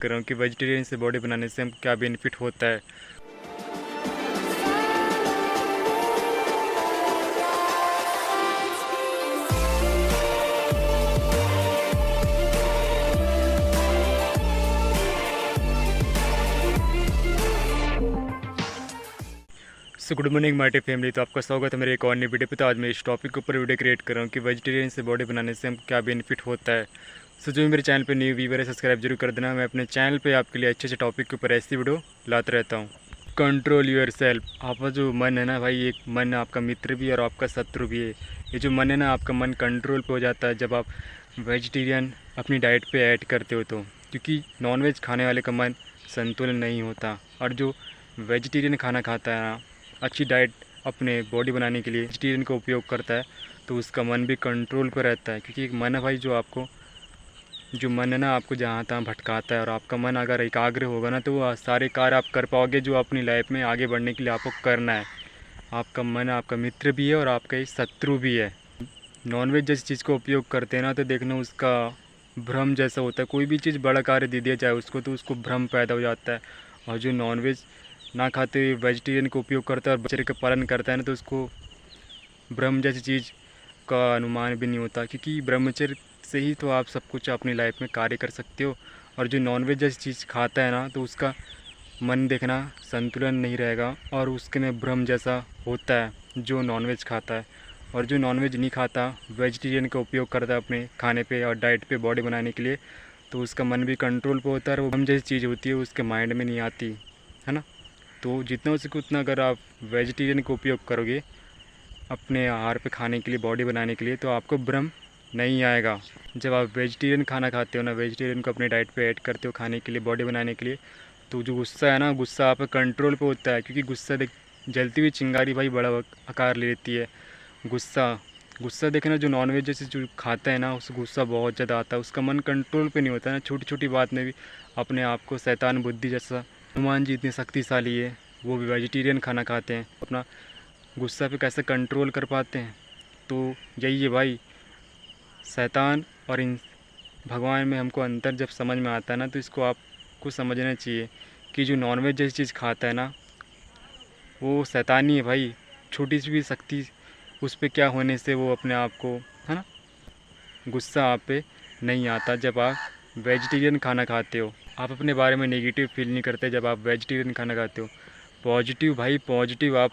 कर रहा हूँ कि वेजिटेरियन से बॉडी बनाने से हम क्या बेनिफिट होता है। So good morning my family. तो आपका स्वागत है मेरे एक और नई वीडियो पे। तो आज मैं इस टॉपिक के ऊपर वीडियो क्रिएट कर रहा हूँ कि वेजिटेरियन से बॉडी बनाने से हम क्या बेनिफिट होता है। सो जो मेरे चैनल पे न्यू व्यूअर है सब्सक्राइब जरूर कर देना। मैं अपने चैनल पे आपके लिए अच्छे अच्छे टॉपिक के ऊपर ऐसी वीडियो लाता रहता हूँ। Control your self. आपका जो मन है ना भाई, एक मन आपका मित्र भी है और आपका शत्रु भी है। ये जो मन है ना आपका, मन कंट्रोल पे हो जाता है जब आप वेजिटेरियन अपनी डाइट पे ऐड करते हो तो, क्योंकि नॉनवेज खाने वाले का मन संतुलन नहीं होता। और जो वेजिटेरियन खाना खाता है ना, अच्छी डाइट अपने बॉडी बनाने के लिए वेजिटेरियन का उपयोग करता है, तो उसका मन भी कंट्रोल पर रहता है। क्योंकि एक मन है भाई जो मन है ना आपको जहाँ तहाँ भटकाता है। और आपका मन अगर एकाग्र होगा ना तो वो सारे कार्य आप कर पाओगे जो अपनी लाइफ में आगे बढ़ने के लिए आपको करना है। आपका मन आपका मित्र भी है और आपका एक शत्रु भी है। नॉनवेज जैसी चीज़ को उपयोग करते हैं ना तो देखना उसका भ्रम जैसा होता है। कोई भी चीज़ बड़ा कार्य दे दिया जाए उसको तो उसको भ्रम पैदा हो जाता है। और जो नॉनवेज ना खाते हुए वेजिटेरियन को उपयोग करता है और बच्चे का पालन करता है ना, तो उसको ब्रह्म जैसी चीज़ का अनुमान भी नहीं होता। क्योंकि ब्रह्मचर्य से ही तो आप सब कुछ अपनी लाइफ में कार्य कर सकते हो। और जो नॉनवेज जैसी चीज़ खाता है ना तो उसका मन देखना संतुलन नहीं रहेगा और उसके में भ्रम जैसा होता है जो नॉनवेज खाता है। और जो नॉनवेज नहीं खाता, वेजिटेरियन का उपयोग करता है अपने खाने पे और डाइट पे बॉडी बनाने के लिए, तो उसका मन भी कंट्रोल पे होता है और वो भ्रम जैसी चीज़ होती है उसके माइंड में नहीं आती है ना। तो जितना हो सके उतना अगर आप वेजिटेरियन का उपयोग करोगे अपने आहार पे खाने के लिए, बॉडी बनाने के लिए, तो आपको भ्रम नहीं आएगा। जब आप वेजिटेरियन खाना खाते हो ना, वेजिटेरियन को अपने डाइट पे ऐड करते हो खाने के लिए, बॉडी बनाने के लिए, तो जो गुस्सा है ना, गुस्सा आप कंट्रोल पे होता है। क्योंकि गुस्सा देख, जलती हुई चिंगारी भाई बड़ा आकार ले लेती है। गुस्सा देखना जो नॉनवेज जैसे जो खाता है ना, उस गुस्सा बहुत ज़्यादा आता है। उसका मन कंट्रोल पे नहीं होता है ना। छोटी छोटी बात में भी अपने आप को शैतान बुद्धि जैसा, हनुमान जी इतने शक्तिशाली है, वो भी वेजिटेरियन खाना खाते हैं, अपना गुस्सा पे कैसे कंट्रोल कर पाते हैं। तो यही है भाई, शैतान और इन भगवान में हमको अंतर जब समझ में आता है ना, तो इसको आपको समझना चाहिए कि जो नॉनवेज जैसी चीज़ खाता है ना, वो शैतानी है भाई। छोटी सी भी शक्ति उस पर क्या होने से वो अपने आप को, है ना, गुस्सा आप पे नहीं आता जब आप वेजिटेरियन खाना खाते हो। आप अपने बारे में नेगेटिव फील नहीं करते जब आप वेजिटेरियन खाना खाते हो। पॉजिटिव भाई, पॉजिटिव आप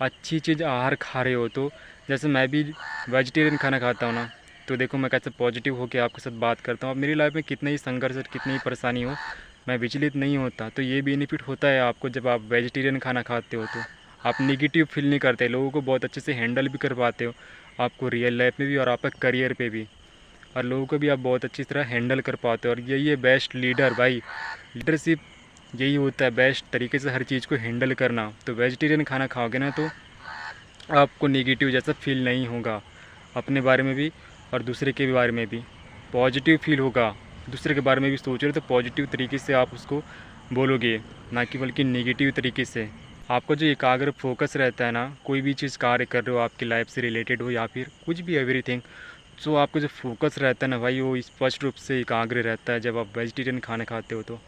अच्छी चीज़ आहार खा रहे हो। तो जैसे मैं भी वेजिटेरियन खाना खाता हूँ ना, तो देखो मैं कैसे पॉजिटिव होकर आपके साथ बात करता हूँ। अब मेरी लाइफ में कितना ही संघर्ष और कितनी ही परेशानी हो, मैं विचलित नहीं होता। तो ये बेनिफिट होता है आपको जब आप वेजिटेरियन खाना खाते हो। तो आप नेगेटिव फील नहीं करते, लोगों को बहुत अच्छे से हैंडल भी कर पाते हो, आपको रियल लाइफ में भी और आपका करियर पे भी। और लोगों को भी आप बहुत अच्छी तरह हैंडल कर पाते हो। और यही है बेस्ट लीडर भाई। लीडरशिप यही होता है, बेस्ट तरीके से हर चीज़ को हैंडल करना। तो वेजिटेरियन खाना खाओगे ना तो आपको नेगेटिव जैसा फील नहीं होगा, अपने बारे में भी और दूसरे के बारे में भी पॉजिटिव फील होगा। दूसरे के बारे में भी सोच रहे हो तो पॉजिटिव तरीके से आप उसको बोलोगे, ना कि बल्कि नेगेटिव तरीके से। आपका जो एकाग्र फोकस रहता है ना, कोई भी चीज़ कार्य कर रहे हो आपकी लाइफ से रिलेटेड हो या फिर कुछ भी, एवरीथिंग, जो आपका जो फोकस रहता है ना भाई, वो स्पष्ट रूप से एकाग्र रहता है जब आप वेजिटेरियन खाना खाते हो। तो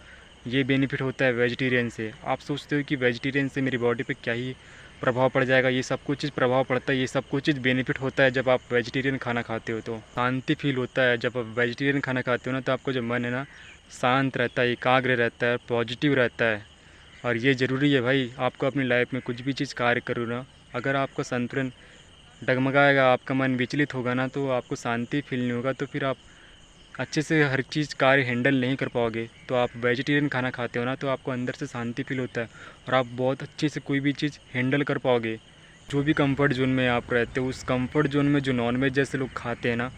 ये बेनिफिट होता है वेजिटेरियन से। आप सोचते हो कि वेजिटेरियन से मेरी बॉडी पे क्या ही प्रभाव पड़ जाएगा, ये सब कुछ चीज़ प्रभाव पड़ता है, ये सब कुछ चीज़ बेनिफिट होता है जब आप वेजिटेरियन खाना खाते हो। तो शांति फील होता है जब आप वेजिटेरियन खाना खाते हो ना, तो आपका जो मन है ना शांत रहता है, एकाग्र रहता है, पॉजिटिव रहता है। और ये ज़रूरी है भाई, आपको अपनी लाइफ में कुछ भी चीज़ कार्य करो ना, अगर आपका संतुलन डगमगाएगा, आपका मन विचलित होगा ना, तो आपको शांति फील नहीं होगा, तो फिर आप अच्छे से हर चीज़ कार्य हैंडल नहीं कर पाओगे। तो आप वेजिटेरियन खाना खाते हो ना, तो आपको अंदर से शांति फील होता है और आप बहुत अच्छे से कोई भी चीज़ हैंडल कर पाओगे। जो भी कंफर्ट जोन में आप रहते हो, उस कंफर्ट जोन में जो नॉनवेज जैसे लोग खाते हैं ना,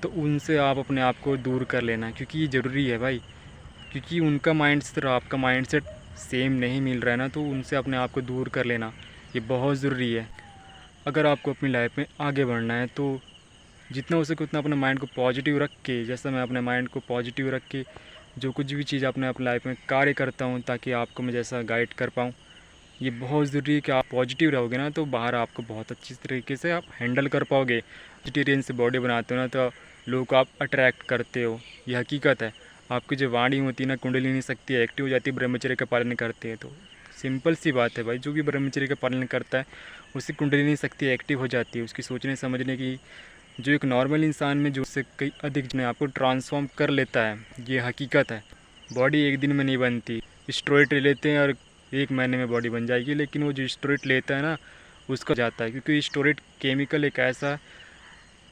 तो उनसे आप अपने आप को दूर कर लेना, क्योंकि ये ज़रूरी है भाई। क्योंकि उनका माइंडसेट और आपका माइंडसेट सेम नहीं मिल रहा है ना, तो उनसे अपने आप को दूर कर लेना ये बहुत ज़रूरी है। अगर आपको अपनी लाइफ में आगे बढ़ना है तो जितना हो सके उतना अपने माइंड को पॉजिटिव रख के, जैसा मैं अपने माइंड को पॉजिटिव रख के जो कुछ भी चीज़ अपने लाइफ में कार्य करता हूँ, ताकि आपको मैं जैसा गाइड कर पाऊँ, ये बहुत ज़रूरी है कि आप पॉजिटिव रहोगे ना, तो बाहर आपको बहुत अच्छी तरीके से आप हैंडल कर पाओगे। वेजिटेरियन से बॉडी बनाते हो ना, तो लोगों को आप अट्रैक्ट करते हो, ये हकीकत है। आपकी जो वाणी होती है ना, कुंडलिनी शक्ति एक्टिव हो जाती है, ब्रह्मचर्य का पालन करते हैं तो। सिंपल सी बात है भाई, जो भी ब्रह्मचर्य का पालन करता है उसकी कुंडलिनी शक्ति एक्टिव हो जाती है। उसकी सोचने समझने की, जो एक नॉर्मल इंसान में जो उससे कई अधिक ने आपको ट्रांसफॉर्म कर लेता है, ये हकीकत है। बॉडी एक दिन में नहीं बनती। स्टेरॉइड लेते हैं और 1 महीने में बॉडी बन जाएगी, लेकिन वो जो स्टेरॉइड लेता है ना उसका जाता है, क्योंकि स्टेरॉइड केमिकल एक ऐसा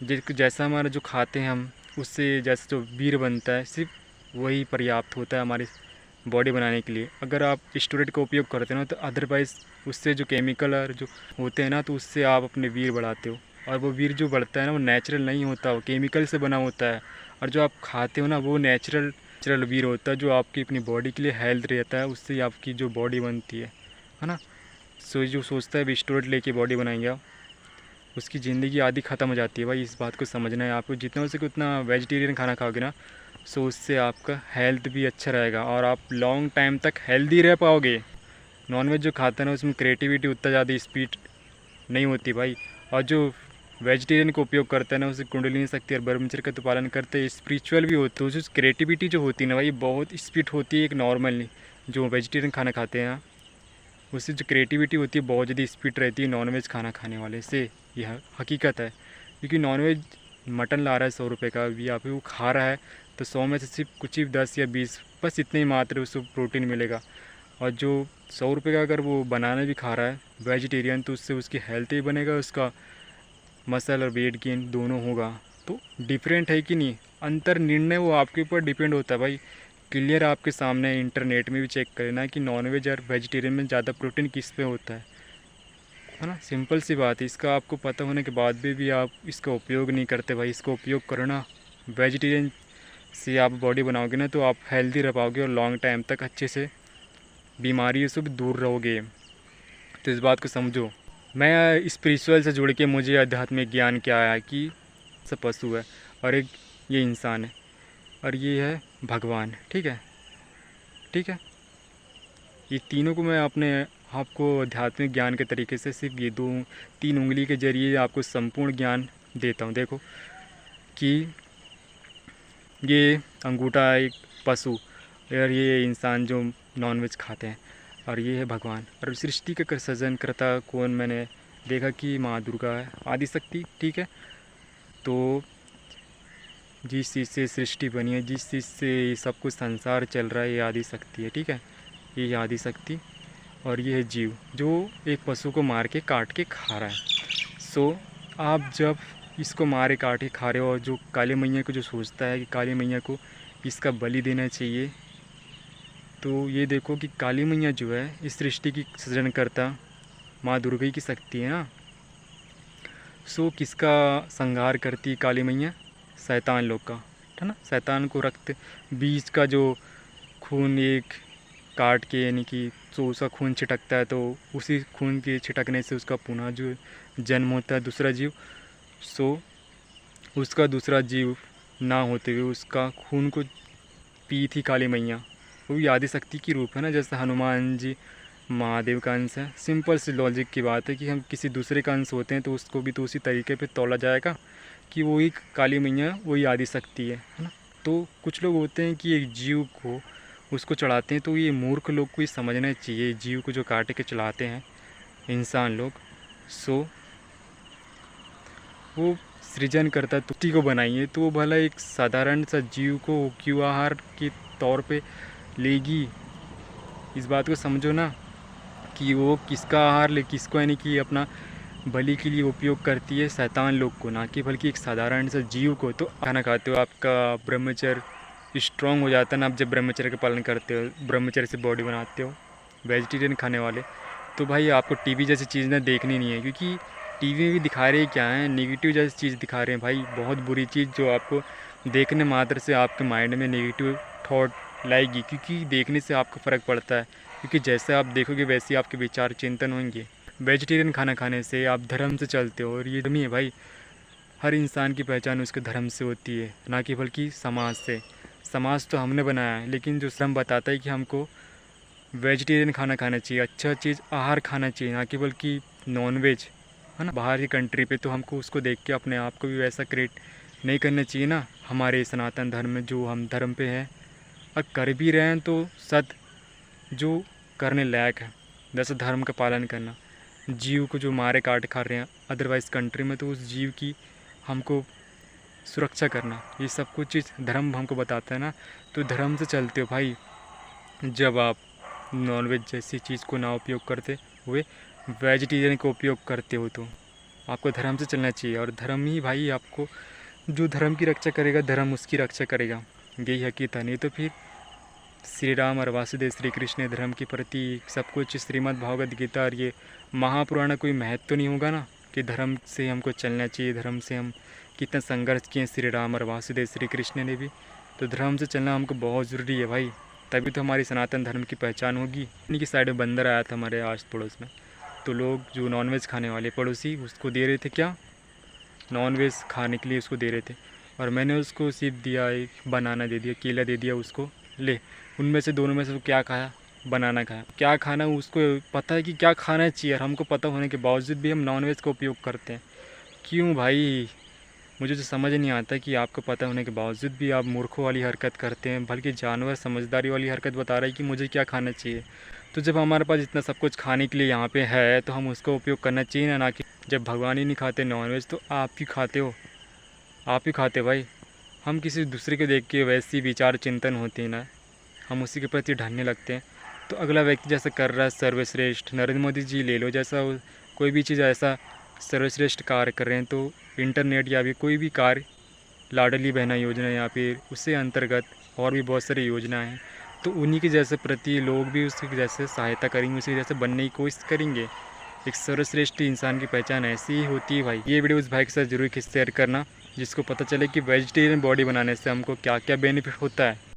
जैसा हमारा जो खाते हैं हम, उससे जैसे जो वीर बनता है सिर्फ वही पर्याप्त होता है हमारी बॉडी बनाने के लिए। अगर आप स्टेरॉइड का उपयोग करते हो ना तो अदरवाइज़ उससे जो केमिकल और जो होते हैं ना तो उससे आप अपने वीर बढ़ाते हो, और वो वीर जो बढ़ता है ना वो नेचुरल नहीं होता, वो केमिकल से बना होता है। और जो आप खाते हो ना वो नेचुरल वीर होता है, जो आपकी अपनी बॉडी के लिए हेल्थ रहता है, उससे आपकी जो बॉडी बनती है ना। सो जो सोचता है स्टेरॉइड लेके बॉडी बनाएंगे आप, उसकी ज़िंदगी आधी ख़त्म हो जाती है भाई। इस बात को समझना है आपको। जितना हो सके उतना वेजिटेरियन खाना खाओगे ना, सो उससे आपका हेल्थ भी अच्छा रहेगा और आप लॉन्ग टाइम तक हेल्दी रह पाओगे। नॉनवेज जो खाता है ना उसमें क्रिएटिविटी उतना ज़्यादा स्पीड नहीं होती भाई, और जो वेजिटेरियन को उपयोग करता है ना उसे कुंडलिनी शक्ति और ब्रह्मचर्य का तो पालन करते हैं, स्पिरिचुअल भी होते हैं। उसकी क्रिएटिविटी जो होती है ना भाई बहुत स्पीड होती है। एक नॉर्मली जो वेजिटेरियन खाना खाते हैं उससे जो क्रिएटिविटी होती है बहुत ज़्यादा स्पीड रहती है नॉनवेज खाना खाने वाले से। यह हकीकत है, क्योंकि नॉनवेज मटन ला रहा है 100 रुपये का, भी आप वो खा रहा है तो 100 में से सिर्फ कुछ ही 10 या 20 बस इतने ही मात्र उसको प्रोटीन मिलेगा। और जो 100 रुपये का अगर वो बनाना भी खा रहा है वेजिटेरियन, तो उससे उसकी हेल्थ भी बनेगा, उसका मसल और वेट गेन दोनों होगा। तो डिफरेंट है कि नहीं, अंतर निर्णय वो आपके ऊपर डिपेंड होता है भाई। क्लियर आपके सामने इंटरनेट में भी चेक करना कि नॉनवेज और वेजिटेरियन में ज़्यादा प्रोटीन किस पे होता है ना। सिंपल सी बात है। इसका आपको पता होने के बाद भी आप इसका उपयोग नहीं करते भाई। इसका उपयोग करो ना, वेजिटेरियन से आप बॉडी बनाओगे ना तो आप हेल्दी रह पाओगे और लॉन्ग टाइम तक अच्छे से बीमारियों से भी दूर रहोगे। तो इस बात को समझो। मैं स्पिरिचुअल से जुड़ के मुझे आध्यात्मिक ज्ञान क्या आया कि सब पशु है और एक ये इंसान है और ये है भगवान। ठीक है, ठीक है। ये तीनों को मैं अपने आपको आध्यात्मिक ज्ञान के तरीके से सिर्फ ये 2-3 उंगली के जरिए आपको संपूर्ण ज्ञान देता हूँ। देखो कि ये अंगूठा एक पशु और ये इंसान जो नॉनवेज खाते हैं, और ये है भगवान। और सृष्टि का सृजन करता कौन, मैंने देखा कि माँ दुर्गा है, आदिशक्ति। ठीक है, तो जिस चीज़ से सृष्टि बनी है, जिस चीज़ से सब कुछ संसार चल रहा है, ये आदिशक्ति है। ठीक है, ये आदिशक्ति और ये है जीव जो एक पशु को मार के काट के खा रहा है। सो आप जब इसको मारे काट के खा रहे हो और जो काली मैया को जो सोचता है कि काली मैया को इसका बलि देना चाहिए, तो ये देखो कि काली मैया जो है इस सृष्टि की सृजनकर्ता माँ दुर्गा की शक्ति है ना। सो किसका संहार करती है काली मैया? शैतान लोग का, है ना। शैतान को रक्त बीज का जो खून एक काट के, यानी कि जो उसका खून छिटकता है, तो उसी खून के छिटकने से उसका पुनः जो जन्म होता है दूसरा जीव। सो उसका दूसरा जीव ना होते हुए उसका खून को पी थी काली मैया। वो भी आदिशक्ति की रूप है ना, जैसे हनुमान जी महादेव का अंश है। सिंपल सी लॉजिक की बात है कि हम किसी दूसरे का अंश होते हैं तो उसको भी तो उसी तरीके पे तोला जाएगा कि वही काली मैया वही आदिशक्ति है ना। तो कुछ लोग होते हैं कि एक जीव को उसको चढ़ाते हैं, तो ये मूर्ख लोग को ये समझना चाहिए, जीव को जो काटे के चलाते हैं इंसान लोग। सो वो सृजन करता तुष्टि को बनाइए, तो वो भला एक साधारण सा जीव को क्यों आहार के तौर पे लेगी। इस बात को समझो ना कि वो किसका आहार ले, किसको यानी कि अपना बलि के लिए उपयोग करती है, शैतान लोग को, ना कि बल्कि एक साधारण सा जीव को। तो खाना खाते हो आपका ब्रह्मचर्य स्ट्रॉन्ग हो जाता है ना, आप जब ब्रह्मचर्य का पालन करते हो, ब्रह्मचर्य से बॉडी बनाते हो। वेजिटेरियन खाने वाले तो भाई आपको टीवी जैसी चीज़ ना देखनी नहीं है, क्योंकि टीवी में भी दिखा रहे क्या है, नेगेटिव जैसी चीज़ दिखा रहे हैं भाई, बहुत बुरी चीज़ जो आपको देखने मात्र से आपके माइंड में नेगेटिव थॉट लाएगी, क्योंकि देखने से आपको फ़र्क पड़ता है, क्योंकि जैसे आप देखोगे वैसे ही आपके विचार चिंतन होंगे। वेजिटेरियन खाना खाने से आप धर्म से चलते हो, और ये धर्म ही है भाई। हर इंसान की पहचान उसके धर्म से होती है, ना कि बल्कि समाज से। समाज तो हमने बनाया है, लेकिन जो धर्म बताता है कि हमको वेजिटेरियन खाना खाना चाहिए, अच्छा चीज़ आहार खाना चाहिए, ना कि बल्कि नॉनवेज, है ना। बाहर की कंट्री पे तो हमको उसको देख के अपने आप को भी वैसा क्रिएट नहीं करना चाहिए ना। हमारे सनातन धर्म में जो हम धर्म पे हैं, और कर भी रहे हैं तो सद जो करने लायक है, जैसे धर्म का पालन करना, जीव को जो मारे काट खा रहे हैं अदरवाइज़ कंट्री में, तो उस जीव की हमको सुरक्षा करना, ये सब कुछ चीज़ धर्म हमको बताता है ना। तो धर्म से चलते हो भाई। जब आप नॉनवेज जैसी चीज़ को ना उपयोग करते हुए वेजिटेरियन को उपयोग करते हो तो आपको धर्म से चलना चाहिए। और धर्म ही भाई आपको, जो धर्म की रक्षा करेगा धर्म उसकी रक्षा करेगा, यही हकीकत है। नहीं तो फिर श्री राम और वासुदेव श्री कृष्ण धर्म के प्रति सब कुछ श्रीमद् भागवत गीता और ये महापुराण कोई महत्व तो नहीं होगा ना कि धर्म से हमको चलना चाहिए। धर्म से हम कितना संघर्ष किए श्री राम और वासुदेव श्री कृष्ण ने भी। तो धर्म से चलना हमको बहुत ज़रूरी है भाई, तभी तो हमारी सनातन धर्म की पहचान होगी। इन्हीं की साइड में बंदर आया था हमारे आस पड़ोस में, तो लोग जो नॉनवेज खाने वाले पड़ोसी उसको दे रहे थे, क्या नॉनवेज खाने के लिए उसको दे रहे थे, और मैंने उसको सिर्फ दिया, एक बनाना दे दिया, केला दे दिया उसको, ले। उनमें से दोनों में से वो क्या खाया, बनाना खाया। क्या खाना उसको पता है कि क्या खाना चाहिए, और हमको पता होने के बावजूद भी हम नॉनवेज का उपयोग करते हैं। क्यों भाई, मुझे तो समझ नहीं आता कि आपको पता होने के बावजूद भी आप मूर्खों वाली हरकत करते हैं। बल्कि जानवर समझदारी वाली हरकत बता रहा है कि मुझे क्या खाना चाहिए। तो जब हमारे पास इतना सब कुछ खाने के लिए यहाँ पे है तो हम उसका उपयोग करना चाहिए ना कि जब भगवान ही नहीं खाते नॉनवेज तो आप ही खाते हो, आप ही खाते भाई। हम किसी दूसरे को देख के वैसी विचार चिंतन होती है ना, हम उसी के प्रति ढलने लगते हैं। तो अगला व्यक्ति जैसा कर रहा है सर्वश्रेष्ठ, नरेंद्र मोदी जी ले लो, जैसा कोई भी चीज़ ऐसा सर्वश्रेष्ठ कार्य कर रहे हैं, तो इंटरनेट या भी कोई भी कार्य, लाडली बहना योजना या फिर उससे अंतर्गत और भी बहुत सारी योजनाएं हैं, तो उन्हीं के जैसे प्रति लोग भी उसके जैसे सहायता करेंगे, उसी जैसे बनने की कोशिश करेंगे। एक सर्वश्रेष्ठ इंसान की पहचान ऐसी ही होती है भाई। ये वीडियो उस भाई के साथ जरूर शेयर करना जिसको पता चले कि वेजिटेरियन बॉडी बनाने से हमको क्या क्या बेनिफिट होता है।